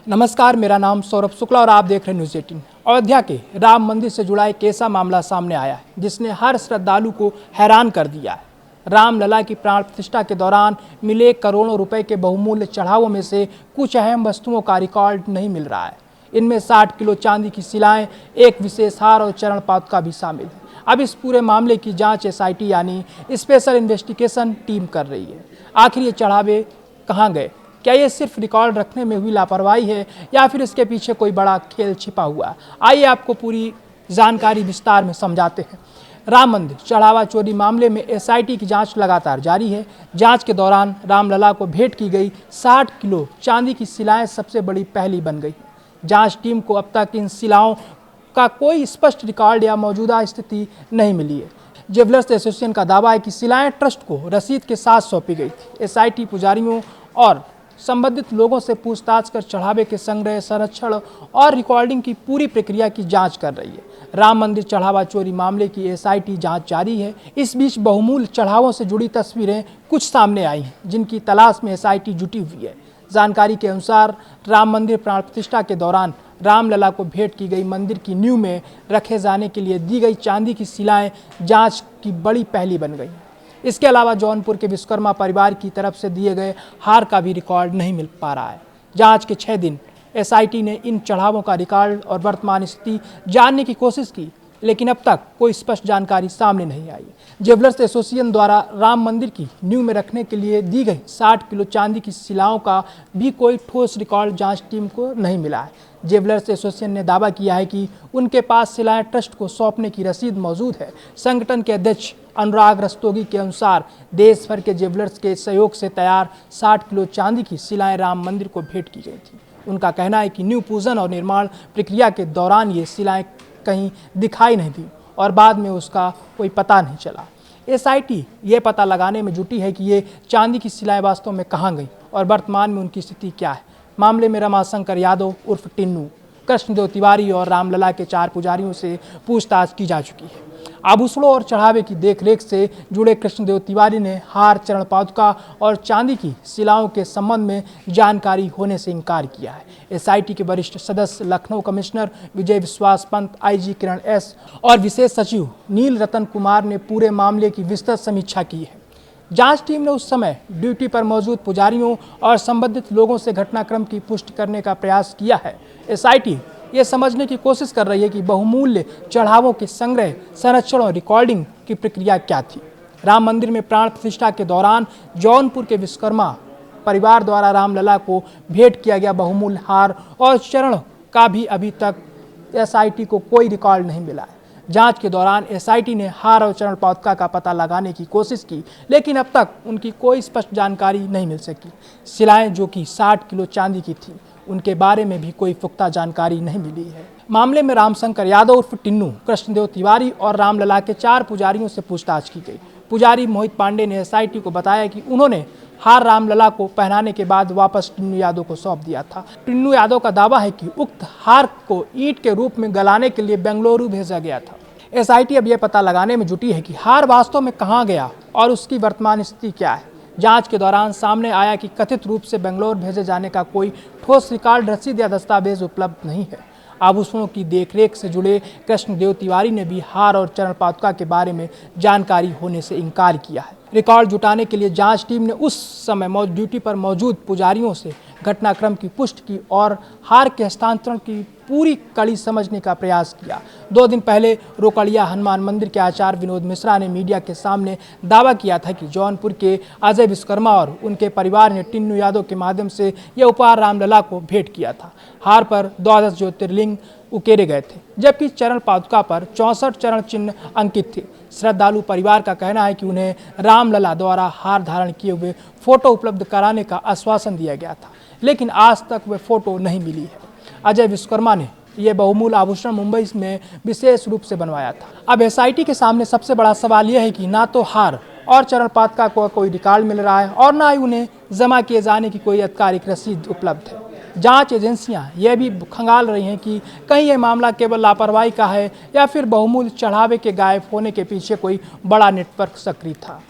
नमस्कार, मेरा नाम सौरभ शुक्ला और आप देख रहे हैं न्यूज़ 18। अयोध्या के राम मंदिर से जुड़ा एक ऐसा मामला सामने आया है जिसने हर श्रद्धालु को हैरान कर दिया है। रामलला की प्राण प्रतिष्ठा के दौरान मिले करोड़ों रुपए के बहुमूल्य चढ़ावों में से कुछ अहम वस्तुओं का रिकॉर्ड नहीं मिल रहा है। इनमें 60 किलो चांदी की शिलाएं, एक विशेष हार और चरण पादुका भी शामिल है। अब इस पूरे मामले की जांच SIT यानी स्पेशल इन्वेस्टिगेशन टीम कर रही है। आखिर ये चढ़ावे कहाँ गए? क्या ये सिर्फ रिकॉर्ड रखने में हुई लापरवाही है या फिर इसके पीछे कोई बड़ा खेल छिपा हुआ है? आइए आपको पूरी जानकारी विस्तार में समझाते हैं। राम मंदिर चढ़ावा चोरी मामले में SIT की जांच लगातार जारी है। जांच के दौरान रामलला को भेंट की गई 60 किलो चांदी की शिलाएं सबसे बड़ी पहली बन गई। जांच टीम को अब तक इन शिलाओं का कोई स्पष्ट रिकॉर्ड या मौजूदा स्थिति नहीं मिली है। ज्वेलर्स एसोसिएशन का दावा है कि शिलाएं ट्रस्ट को रसीद के साथ सौंपी गई थी। SIT पुजारियों और संबंधित लोगों से पूछताछ कर चढ़ावे के संग्रह, संरक्षण और रिकॉर्डिंग की पूरी प्रक्रिया की जांच कर रही है। राम मंदिर चढ़ावा चोरी मामले की SIT जांच जारी है। इस बीच बहुमूल्य चढ़ावों से जुड़ी तस्वीरें कुछ सामने आई हैं जिनकी तलाश में SIT जुटी हुई है। जानकारी के अनुसार राम मंदिर प्राण प्रतिष्ठा के दौरान रामलला को भेंट की गई मंदिर की नींव में रखे जाने के लिए दी गई चांदी की शिलाएं जांच की बड़ी पहली बन गई। इसके अलावा जौनपुर के विश्वकर्मा परिवार की तरफ से दिए गए हार का भी रिकॉर्ड नहीं मिल पा रहा है। जांच के 6 दिन SIT ने इन चढ़ावों का रिकॉर्ड और वर्तमान स्थिति जानने की कोशिश की, लेकिन अब तक कोई स्पष्ट जानकारी सामने नहीं आई। ज्वेलर्स एसोसिएशन द्वारा राम मंदिर की नींव में रखने के लिए दी गई 60 किलो चांदी की शिलाओं का भी कोई ठोस रिकॉर्ड जांच टीम को नहीं मिला है। ज्वेलर्स एसोसिएशन ने दावा किया है कि उनके पास शिलाएं ट्रस्ट को सौंपने की रसीद मौजूद है। संगठन के अध्यक्ष अनुराग रस्तोगी के अनुसार देश भर के ज्वेलर्स के सहयोग से तैयार 60 किलो चांदी की शिलाएं राम मंदिर को भेंट की गई थी। उनका कहना है कि नींव पूजन और निर्माण प्रक्रिया के दौरान ये शिलाएं कहीं दिखाई नहीं दी और बाद में उसका कोई पता नहीं चला। SIT ये पता लगाने में जुटी है कि ये चांदी की शिलाएं वास्तव में कहाँ गई और वर्तमान में उनकी स्थिति क्या है। मामले में रमाशंकर यादव उर्फ टिन्नू, कृष्णदेव तिवारी और रामलला के 4 पुजारियों से पूछताछ की जा चुकी है। आभूषणों और चढ़ावे की देखरेख से जुड़े कृष्णदेव तिवारी ने हार, चरण पादुका और चांदी की शिलाओं के संबंध में जानकारी होने से इनकार किया है। SIT के वरिष्ठ सदस्य लखनऊ कमिश्नर विजय विश्वास पंत, IG किरण S और विशेष सचिव नील रतन कुमार ने पूरे मामले की विस्तृत समीक्षा की है। जांच टीम ने उस समय ड्यूटी पर मौजूद पुजारियों और संबंधित लोगों से घटनाक्रम की पुष्टि करने का प्रयास किया है। SIT ये समझने की कोशिश कर रही है कि बहुमूल्य चढ़ावों के संग्रह, संरक्षण और रिकॉर्डिंग की प्रक्रिया क्या थी। राम मंदिर में प्राण प्रतिष्ठा के दौरान जौनपुर के विश्वकर्मा परिवार द्वारा रामलला को भेंट किया गया बहुमूल्य हार और चरण का भी अभी तक SIT को कोई रिकॉर्ड नहीं मिला है। जांच के दौरान SIT ने हार और चरण पादुका का पता लगाने की कोशिश की, लेकिन अब तक उनकी कोई स्पष्ट जानकारी नहीं मिल सकी। शिलाएं जो कि 60 किलो चांदी की थी, उनके बारे में भी कोई पुख्ता जानकारी नहीं मिली है। मामले में रामशंकर यादव उर्फ टिन्नू, कृष्णदेव तिवारी और रामलला के 4 पुजारियों से पूछताछ की गई। पुजारी मोहित पांडे ने SIT को बताया कि उन्होंने हार रामलला को पहनाने के बाद वापस टिन्नू यादव को सौंप दिया था। टिन्नू यादव का दावा है कि उक्त हार को ईंट के रूप में गलाने के लिए बेंगलुरु भेजा गया था। SIT अब यह पता लगाने में जुटी है कि हार वास्तव में कहाँ गया और उसकी वर्तमान स्थिति क्या है। जांच के दौरान सामने आया कि कथित रूप से बेंगलुरु भेजे जाने का कोई ठोस रिकॉर्ड, रसीद या दस्तावेज उपलब्ध नहीं है। आभूषणों की देखरेख से जुड़े कृष्णदेव तिवारी ने भी हार और चरण पादुका के बारे में जानकारी होने से इनकार किया है। रिकॉर्ड जुटाने के लिए जांच टीम ने उस समय ड्यूटी पर मौजूद पुजारियों से घटनाक्रम की पुष्टि की और हार के हस्तांतरण की पूरी कड़ी समझने का प्रयास किया। 2 दिन पहले रोकड़िया हनुमान मंदिर के आचार्य विनोद मिश्रा ने मीडिया के सामने दावा किया था कि जौनपुर के अजय विश्वकर्मा और उनके परिवार ने टिन्नू यादव के माध्यम से यह उपहार रामलला को भेंट किया था। हार पर 12 ज्योतिर्लिंग उकेरे गए थे, जबकि चरण पादुका पर 64 चरण चिन्ह अंकित थे। श्रद्धालु परिवार का कहना है कि उन्हें रामलला द्वारा हार धारण किए हुए फोटो उपलब्ध कराने का आश्वासन दिया गया था, लेकिन आज तक वे फोटो नहीं मिली है। अजय विश्वकर्मा ने यह बहुमूल्य आभूषण मुंबई में विशेष रूप से बनवाया था। अब SIT के सामने सबसे बड़ा सवाल यह है कि ना तो हार और चरण पादुका को कोई रिकॉर्ड मिल रहा है और ना ही उन्हें जमा किए जाने की कोई आधिकारिक रसीद उपलब्ध है। जांच एजेंसियां यह भी खंगाल रही हैं कि कहीं यह मामला केवल लापरवाही का है या फिर बहुमूल्य चढ़ावे के गायब होने के पीछे कोई बड़ा नेटवर्क सक्रिय था।